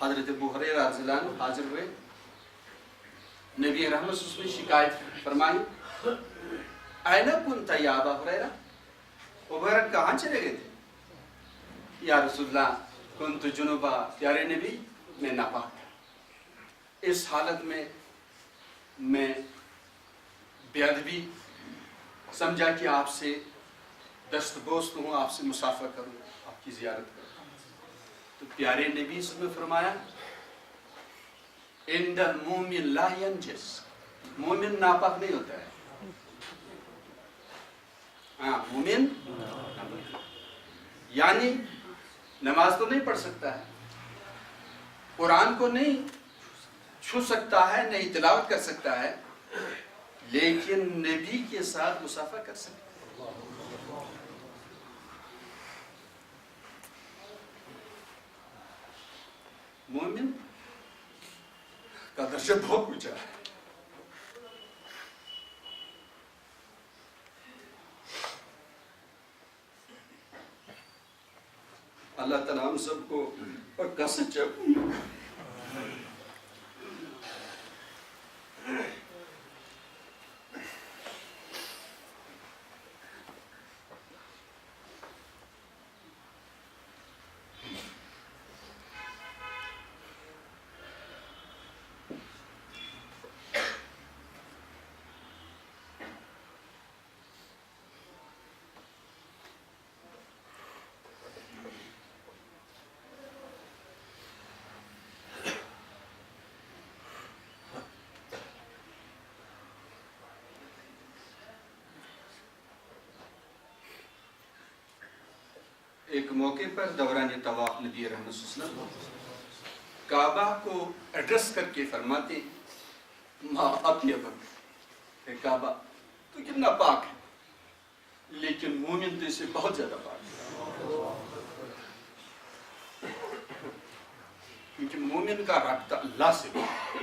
حضرت ابو ہریرہ رضی اللہ عنہ حاضر ہوئے، نبی رحمت صلی اللہ علیہ وسلم نے شکایت فرمائی، اینا کنت یا ابا ہریرہ، ابو ہریرہ کہاں چلے گئے تھے؟ یا رسول اللہ کنت جنوبا، پیارے نبی میں ناپاک تھا، اس حالت میں بے ادبی سمجھا کہ آپ سے دست بوست ہوں، آپ سے مسافہ کروں، آپ کی زیارت کروں۔ تو پیارے نبی صلی اللہ علیہ وسلم نے فرمایا ان المومن لا ینجس، مومن ناپاک نہیں ہوتا ہے، ہاں مومن یعنی نماز تو نہیں پڑھ سکتا ہے، قرآن کو نہیں چھو سکتا ہے، نہیں تلاوت کر سکتا ہے، لیکن نبی کے ساتھ مسافہ کر سکتا ہے۔ مومن کا درجہ بہت اونچا ہے۔ اللہ تعالیٰ ہم سب کو پکا سچا ایک موقع پر دوران طواف نبی رحمت صلی اللہ علیہ وسلم کعبہ کو ایڈریس کر کے فرماتے ما اطیبک، اے کعبہ تو کتنا پاک ہے، لیکن مومن تو اسے بہت زیادہ پاک ہے، کیونکہ مومن کا رابطہ اللہ سے ہوتا ہے،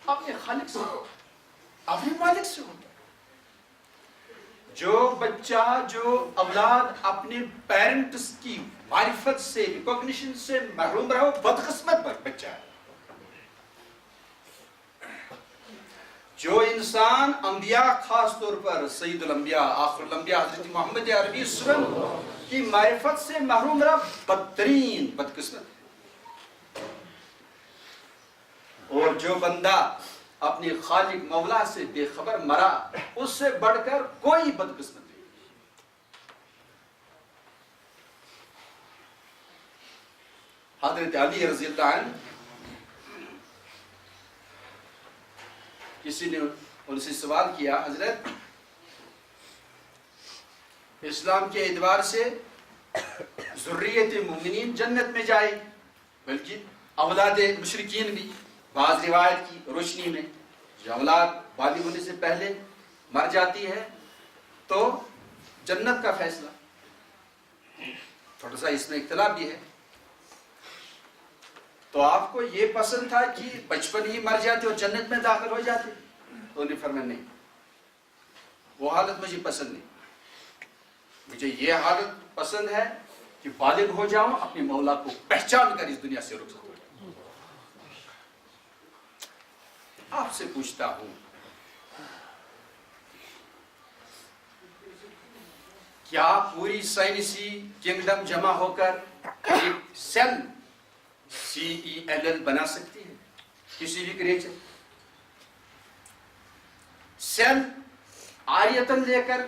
اپنے خالق سے ہوتا ہے، اپنے مالک سے ہوتا ہے۔ جو بچہ، جو اولاد اپنے پیرنٹس کی معرفت سے، ریکوگنیشن سے محروم رہا، وہ بدقسمت بچہ ہے۔ جو انسان انبیاء، خاص طور پر سید الانبیاء، آخر الانبیاء حضرت محمد عربی صلی اللہ علیہ وسلم کی معرفت سے محروم رہا، بدترین بدقسمت۔ اور جو بندہ اپنے خالق مولا سے بے خبر مرا، اس سے بڑھ کر کوئی بدقسمت نہیں۔ حضرت علی رضی اللہ عنہ، کسی نے ان سے سوال کیا، حضرت اسلام کے اعتبار سے ذریت مومنین جنت میں جائے، بلکہ اولاد مشرکین بھی، بعض روایت کی روشنی میں جو اولاد بالغ ہونے سے پہلے مر جاتی ہے تو جنت کا فیصلہ، تھوڑا سا اس میں اختلاف بھی ہے۔ تو آپ کو یہ پسند تھا کہ بچپن ہی مر جاتے اور جنت میں داخل ہو جاتے؟ تو انہیں فرمایا نہیں، وہ حالت مجھے پسند نہیں، مجھے یہ حالت پسند ہے کہ بالغ ہو جاؤں، اپنے مولا کو پہچان کر اس دنیا سے رخصت ہو جاؤں۔ آپ سے پوچھتا ہوں، کیا پوری سائنسی کنگڈم جمع ہو کر ایک سیل CELL بنا سکتی ہے؟ کسی بھی کریچر سیل آریتن لے کر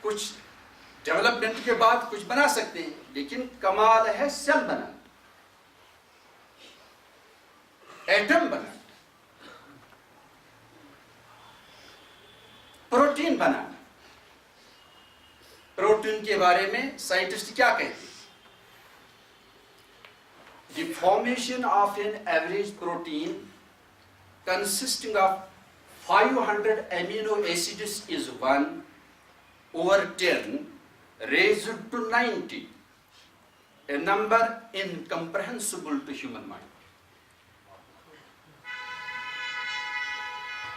کچھ ڈیولپمنٹ کے بعد کچھ بنا سکتے ہیں، لیکن کمال ہے سیل بنا، ایٹم بنا، پروٹین بنا۔ پروٹین کے بارے میں سائنٹسٹ کیا کہتے ہیں؟ The formation of an average protein consisting of 500 amino acids is 1/10 raised to 90, a number incomprehensible to human mind.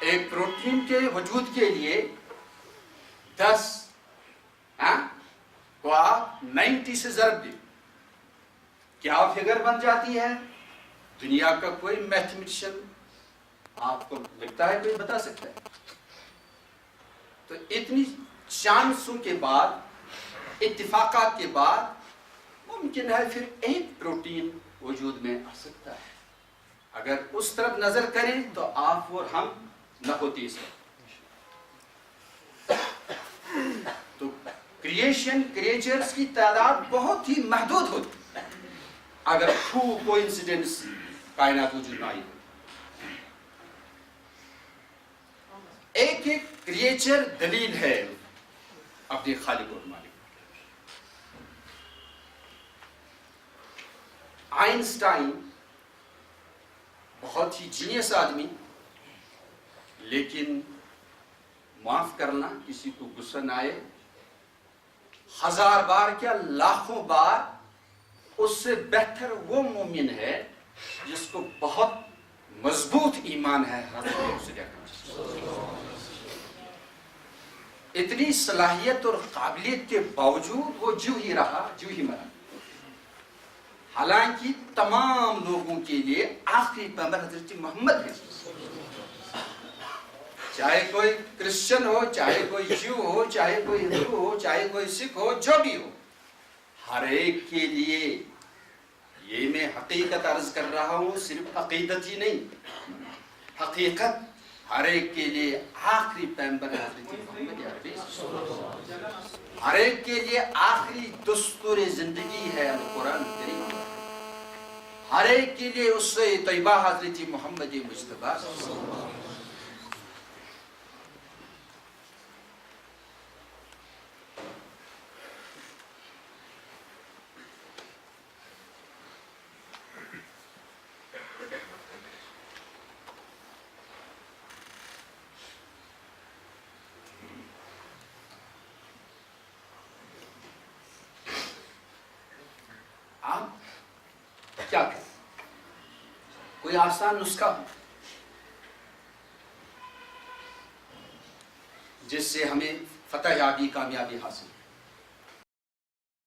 ایک پروٹین کے وجود کے لیے 10 کو آپ 90 سے ضرب دیں، کیا فگر بن جاتی ہے دنیا کا کوئی میتھمیٹیشین آپ کو لگتا ہے کوئی بتا سکتا ہے؟ تو اتنی چانسوں کے بعد، اتفاقات کے بعد ممکن ہے پھر ایک پروٹین وجود میں آ سکتا ہے. اگر اس طرف نظر کریں تو آپ اور ہم نہ ہوتی اس وقت. تو کریچرز کی تعداد بہت ہی محدود ہوتی اگر کوئنسیڈنس کائنات وجود میں آئی ہو. ایک ایک کریچر دلیل ہے اپنے خالق اور مالک. آئنسٹائن بہت ہی جینیس آدمی، لیکن معاف کرنا کسی کو غصہ نہ آئے، 1000 بار کیا لاکھوں بار اس سے بہتر وہ مومن ہے جس کو بہت مضبوط ایمان ہے اتنی صلاحیت اور قابلیت کے باوجود وہ جو ہی رہا جو ہی مرا. حالانکہ تمام لوگوں کے لیے آخری پیغمبر حضرت محمد ہے. چاہے کوئی کرسچن ہو، چاہے کوئی جیو ہو، چاہے کوئی ہندو ہو، چاہے کوئی سکھ ہو، جو بھی ہو، ہر ایک کے لیے یہ میں حقیقت عرض کر رہا ہوں، صرف عقیدت ہی نہیں، حقیقت ہر ایک کے لیے آخری پیغمبر حضرت محمد عربی، ہر ایک کے لیے آخری دستور زندگی ہے قرآن کریم، ہر ایک کے لیے اس سے طیبہ حضرت محمد مصطفیٰ. کیا کریں؟ کوئی آسان نسخہ ہو جس سے ہمیں فتح یابی، کامیابی حاصل